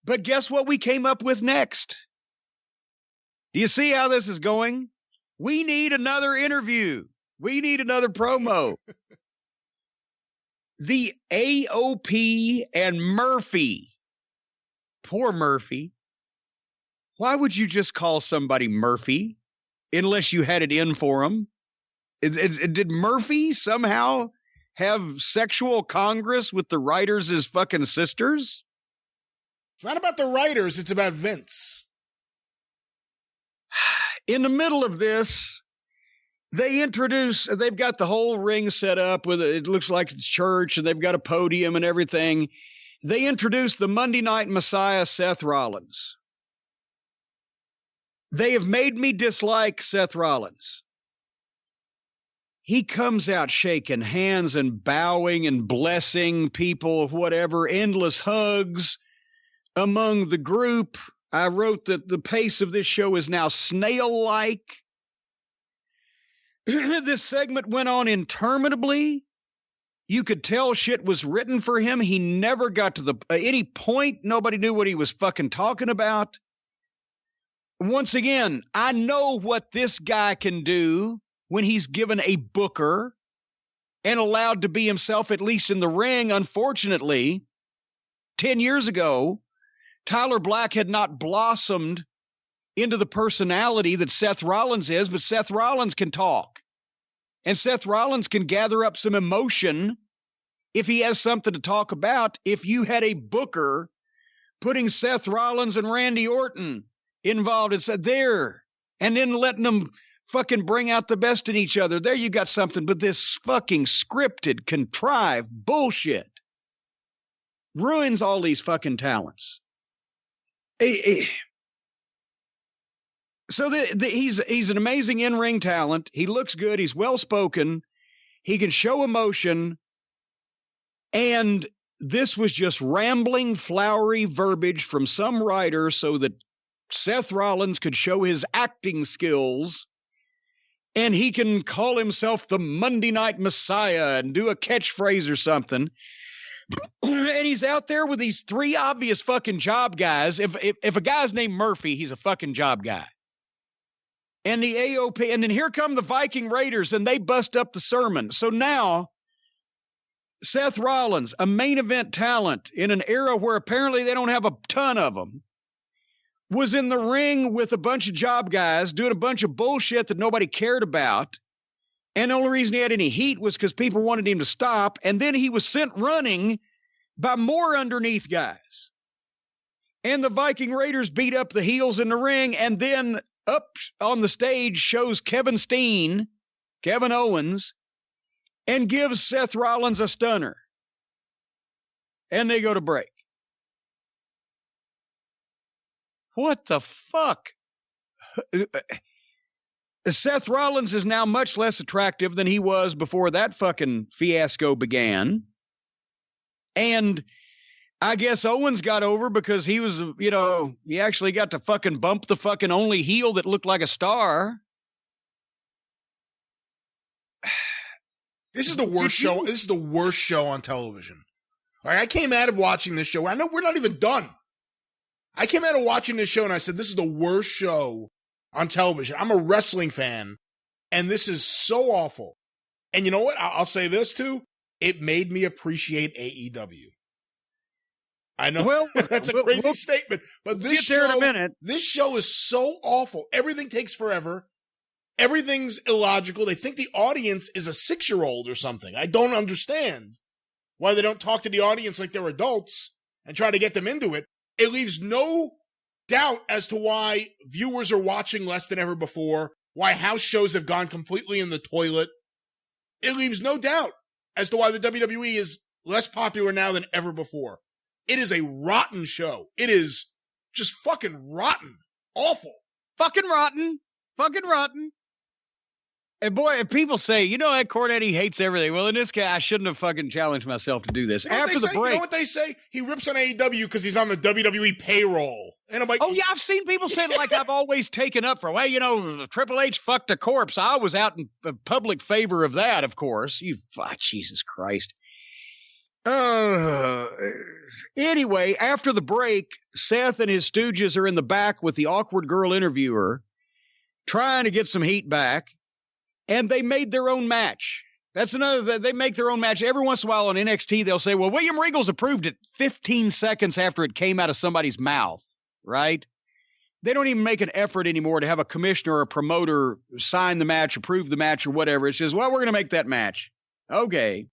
But guess what we came up with next? Do you see how this is going? We need another interview. We need another promo. The AOP and Murphy. Poor Murphy. Why would you just call somebody Murphy unless you had it in for him? Did Murphy somehow have sexual congress with the writers as fucking sisters? It's not about the writers. It's about Vince. In the middle of this, they've got the whole ring set up with it looks like it's church, and they've got a podium and everything. They introduce the Monday Night Messiah, Seth Rollins. They have made me dislike Seth Rollins. He comes out shaking hands and bowing and blessing people, whatever, endless hugs among the group. I wrote that the pace of this show is now snail-like. This segment went on interminably. You could tell shit was written for him. He never got to any point. Nobody knew what he was fucking talking about. Once again, I know what this guy can do when he's given a booker and allowed to be himself, at least in the ring. Unfortunately, 10 years ago, Tyler Black had not blossomed into the personality that Seth Rollins is, but Seth Rollins can talk. And Seth Rollins can gather up some emotion if he has something to talk about. If you had a booker putting Seth Rollins and Randy Orton involved and said there, and then letting them fucking bring out the best in each other, there you got something. But this fucking scripted, contrived bullshit ruins all these fucking talents. So he's an amazing in-ring talent. He looks good. He's well-spoken. He can show emotion. And this was just rambling, flowery verbiage from some writer so that Seth Rollins could show his acting skills, and he can call himself the Monday Night Messiah and do a catchphrase or something. And he's out there with these three obvious fucking job guys. If a guy's named Murphy, he's a fucking job guy. And the AOP, and then here come the Viking Raiders, and they bust up the sermon. So now, Seth Rollins, a main event talent in an era where apparently they don't have a ton of them, was in the ring with a bunch of job guys doing a bunch of bullshit that nobody cared about. And the only reason he had any heat was because people wanted him to stop. And then he was sent running by more underneath guys. And the Viking Raiders beat up the heels in the ring. And then up on the stage shows Kevin Owens, and gives Seth Rollins a stunner. And they go to break. What the fuck? Seth Rollins is now much less attractive than he was before that fucking fiasco began. And I guess Owens got over because he was, he actually got to fucking bump the fucking only heel that looked like a star. This is the worst show. This is the worst show on television. All right, I came out of watching this show. I know we're not even done. I came out of watching this show and I said, this is the worst show on television. I'm a wrestling fan, and this is so awful. And you know what? I'll say this too. It made me appreciate AEW. I know that's a crazy statement, but this show, in a minute. This show is so awful. Everything takes forever. Everything's illogical. They think the audience is a 6-year-old or something. I don't understand why they don't talk to the audience like they're adults and try to get them into it. It leaves no doubt as to why viewers are watching less than ever before, why house shows have gone completely in the toilet. It leaves no doubt as to why the WWE is less popular now than ever before. It is a rotten show. It is just fucking rotten. Awful. Fucking rotten. Fucking rotten. And boy, if people say, that Cornette, he hates everything. Well, in this case, I shouldn't have fucking challenged myself to do this. After the break. You know what they say? He rips on AEW because he's on the WWE payroll. And I'm like, oh, yeah, I've seen people say it like I've always taken up for, Triple H fucked a corpse. I was out in public favor of that, of course. Jesus Christ. Anyway, after the break, Seth and his stooges are in the back with the awkward girl interviewer trying to get some heat back, and they made their own match. That's another, they make their own match. Every once in a while on NXT, they'll say, well, William Regal's approved it 15 seconds after it came out of somebody's mouth, right? They don't even make an effort anymore to have a commissioner or a promoter sign the match, approve the match, or whatever. It's just, well, we're going to make that match. Okay.